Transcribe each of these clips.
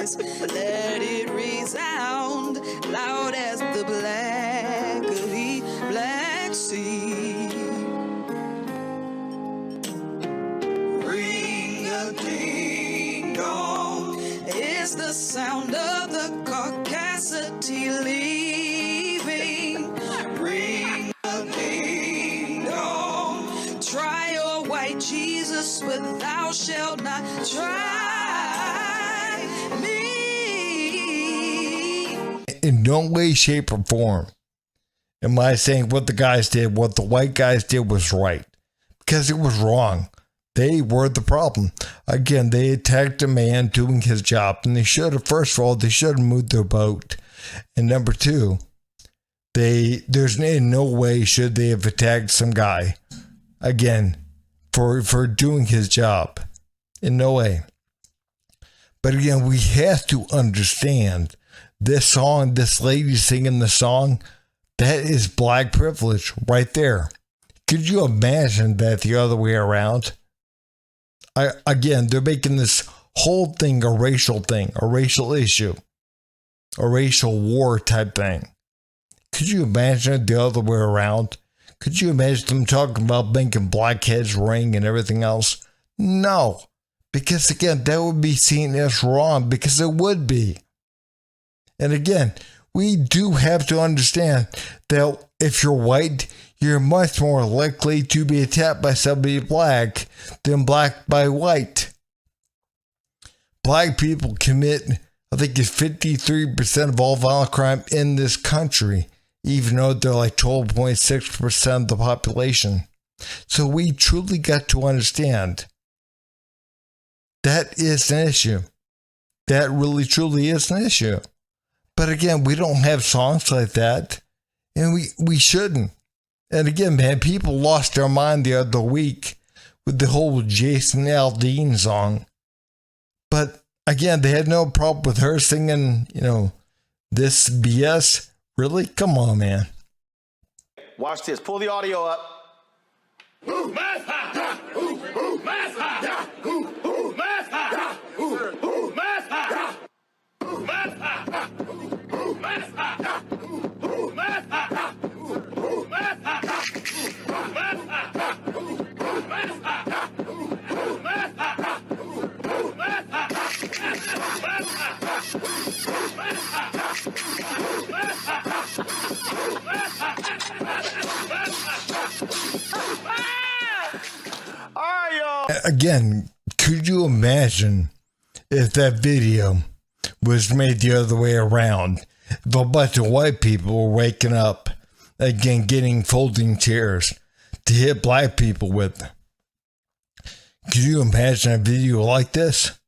voice. Let it resound loud as the Black Sea. Ring a ding dong. It's the sound of the caucasity leaving. Ring a ding dong. Try your white Jesus, but thou shalt not try me. In no way, shape, or form am I saying what the guys did, what the white guys did was right. Because it was wrong. They were the problem. Again, they attacked a man doing his job. And they should have, first of all, they should have moved their boat. And number two, there's in no way should they have attacked some guy. Again, for doing his job. In no way. But again, we have to understand this song, this lady singing the song, that is black privilege right there. Could you imagine that the other way around? Again, they're making this whole thing a racial issue, a racial war type thing. Could you imagine it the other way around? Could you imagine them talking about making blackheads ring and everything else? No, because again, that would be seen as wrong, because it would be. And again, we do have to understand that if you're white, you're much more likely to be attacked by somebody black than black by white. Black people commit, I think it's 53% of all violent crime in this country, even though they're like 12.6% of the population. So we truly got to understand that is an issue. That really truly is an issue. But again, we don't have songs like that, and we shouldn't. And again, man, people lost their mind the other week with the whole Jason Aldean song. But again, they had no problem with her singing, this BS. Really? Come on, man. Watch this. Pull the audio up. Again, could you imagine if that video was made the other way around? If a bunch of white people were waking up, again, getting folding chairs to hit black people with. Could you imagine a video like this?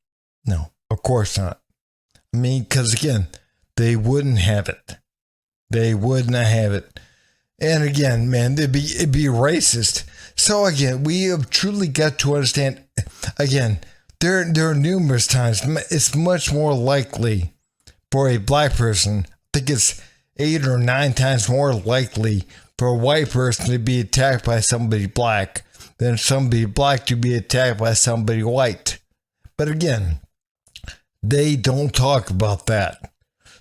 No, of course not. I mean, because again, they wouldn't have it. They would not have it. And again, man, it'd be racist. So again, we have truly got to understand, again, there are numerous times, it's much more likely for a black person, I think it's 8 or 9 times more likely for a white person to be attacked by somebody black than somebody black to be attacked by somebody white. But again, they don't talk about that.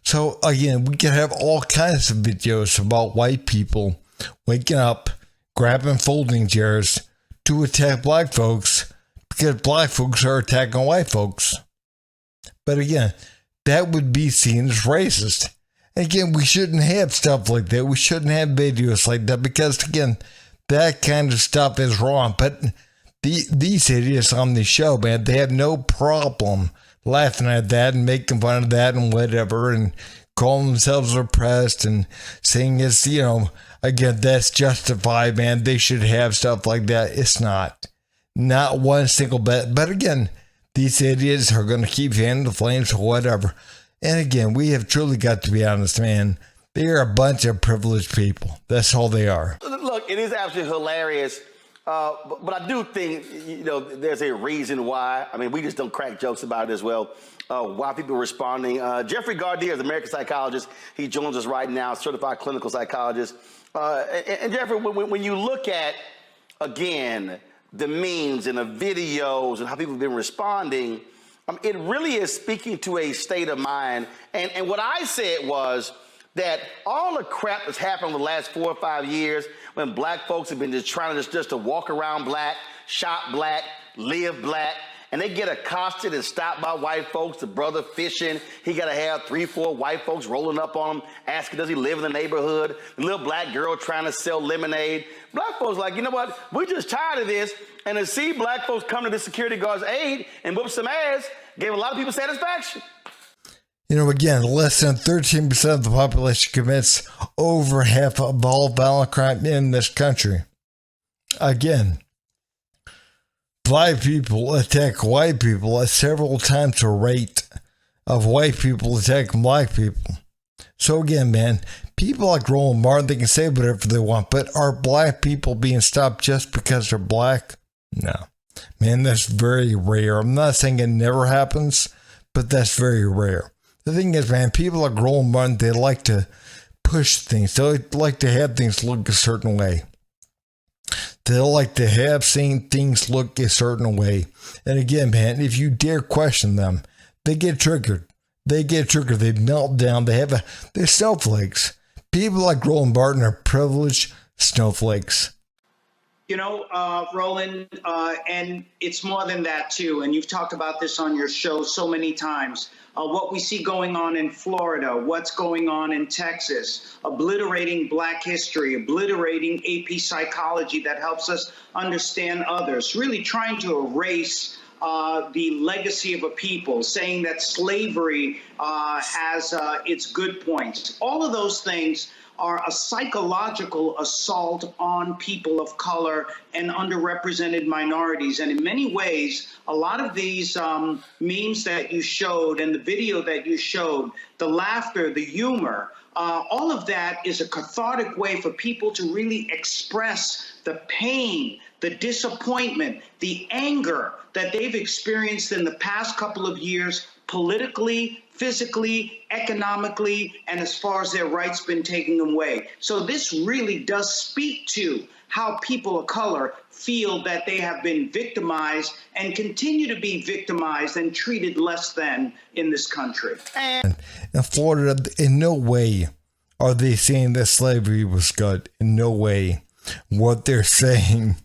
So again, we can have all kinds of videos about white people waking up, grabbing folding chairs to attack black folks because black folks are attacking white folks. But again, that would be seen as racist. And again, we shouldn't have stuff like that. We shouldn't have videos like that because, again, that kind of stuff is wrong. But these idiots on the show, man, they have no problem laughing at that and making fun of that and whatever and calling themselves oppressed and saying it's, again, that's justified, man. They should have stuff like that. It's not. Not one single bit. But again, these idiots are going to keep fanning the flames or whatever. And again, we have truly got to be honest, man. They are a bunch of privileged people. That's all they are. Look, it is absolutely hilarious. But I do think, there's a reason why. I mean, we just don't crack jokes about it as well. Why people are responding. Jeffrey Gardier is an American psychologist. He joins us right now, certified clinical psychologist. And Jeffrey, when you look at, again, the memes and the videos and how people have been responding, It really is speaking to a state of mind. And what I said was that all the crap that's happened over the last 4 or 5 years when black folks have been just trying just to walk around black, shop black, live black, and they get accosted and stopped by white folks, the brother fishing, he got to have 3, 4 white folks rolling up on him, asking does he live in the neighborhood, the little black girl trying to sell lemonade. Black folks like, you know what, we're just tired of this. And to see black folks come to the security guard's aid and whoop some ass gave a lot of people satisfaction. You know, again, less than 13% of the population commits over half of all violent crime in this country. Again, black people attack white people at several times the rate of white people attacking black people. So again, man, people like Roland Martin, they can say whatever they want, but are black people being stopped just because they're black? No. Man, that's very rare. I'm not saying it never happens, but that's very rare. The thing is, man, people like Roland Martin, they like to push things. They like to have things look a certain way. They like to have seen things look a certain way. And again, man, if you dare question them, they get triggered. They melt down. They're snowflakes. People like Roland Martin are privileged snowflakes. You know, Roland, and it's more than that, too. And you've talked about this on your show so many times. What we see going on in Florida, what's going on in Texas, obliterating Black history, obliterating AP psychology that helps us understand others, really trying to erase the legacy of a people, saying that slavery has its good points. All of those things are a psychological assault on people of color and underrepresented minorities. And in many ways, a lot of these memes that you showed and the video that you showed, the laughter, the humor, all of that is a cathartic way for people to really express the pain, the disappointment, the anger that they've experienced in the past couple of years, politically, physically, economically, and as far as their rights been taken away. So this really does speak to how people of color feel that they have been victimized and continue to be victimized and treated less than in this country. And in Florida, in no way are they saying that slavery was good. In no way. What they're saying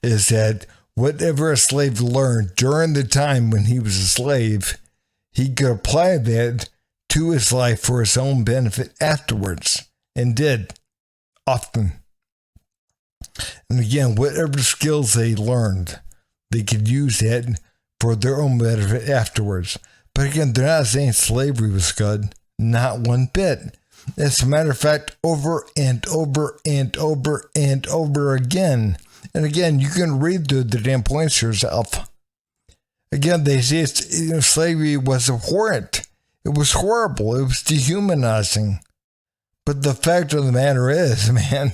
is that whatever a slave learned during the time when he was a slave, he could apply that to his life for his own benefit afterwards, and did, often. And again, whatever skills they learned, they could use that for their own benefit afterwards. But again, they're not saying slavery was good, not one bit. As a matter of fact, over and over and over and over again. And again, you can read the damn points yourself. Again, they say slavery was abhorrent. It was horrible. It was dehumanizing. But the fact of the matter is, man,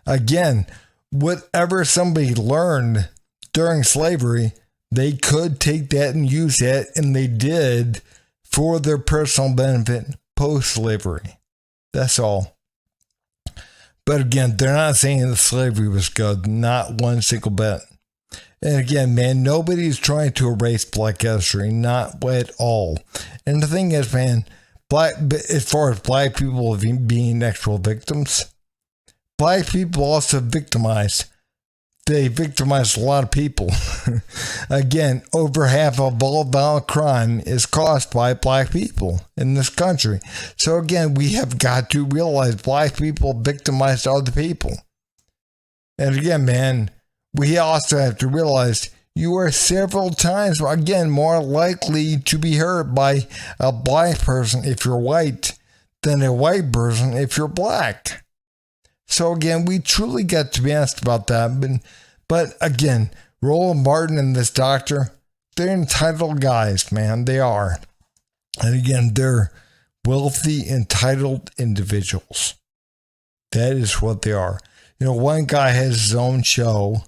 again, whatever somebody learned during slavery, they could take that and use that, and they did for their personal benefit post-slavery. That's all. But again, they're not saying that slavery was good, not one single bit. And again, man, nobody's trying to erase Black history, not at all. And the thing is, man, as far as Black people being actual victims, Black people also victimized. They victimized a lot of people. Again, over half of all violent crime is caused by Black people in this country. So again, we have got to realize Black people victimized other people. And again, man, we also have to realize you are several times, again, more likely to be hurt by a Black person if you're white than a white person if you're Black. So again, we truly got to be honest about that. But again, Roland Martin and this doctor, they're entitled guys, man. They are. And again, they're wealthy, entitled individuals. That is what they are. You know, one guy has his own show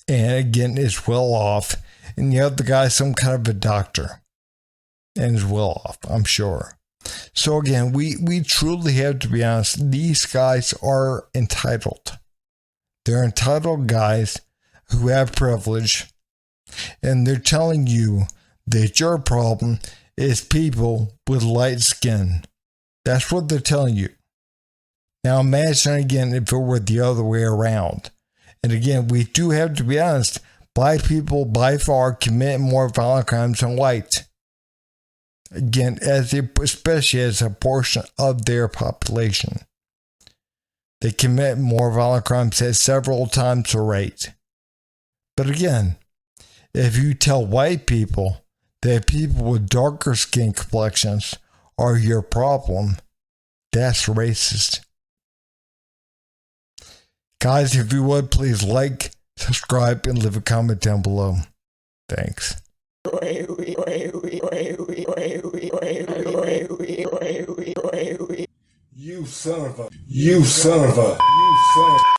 and again is well off. And the other guy is some kind of a doctor and is well off, I'm sure. So again, we truly have to be honest. These guys are entitled. They're entitled guys who have privilege, and they're telling you that your problem is people with light skin. That's what they're telling you. Now imagine again if it were the other way around. And again, we do have to be honest, black people by far commit more violent crimes than whites. Again, especially as a portion of their population. They commit more violent crimes at several times the rate. But again, if you tell white people that people with darker skin complexions are your problem, that's racist. Guys, if you would, please like, subscribe, and leave a comment down below. Thanks. You son of a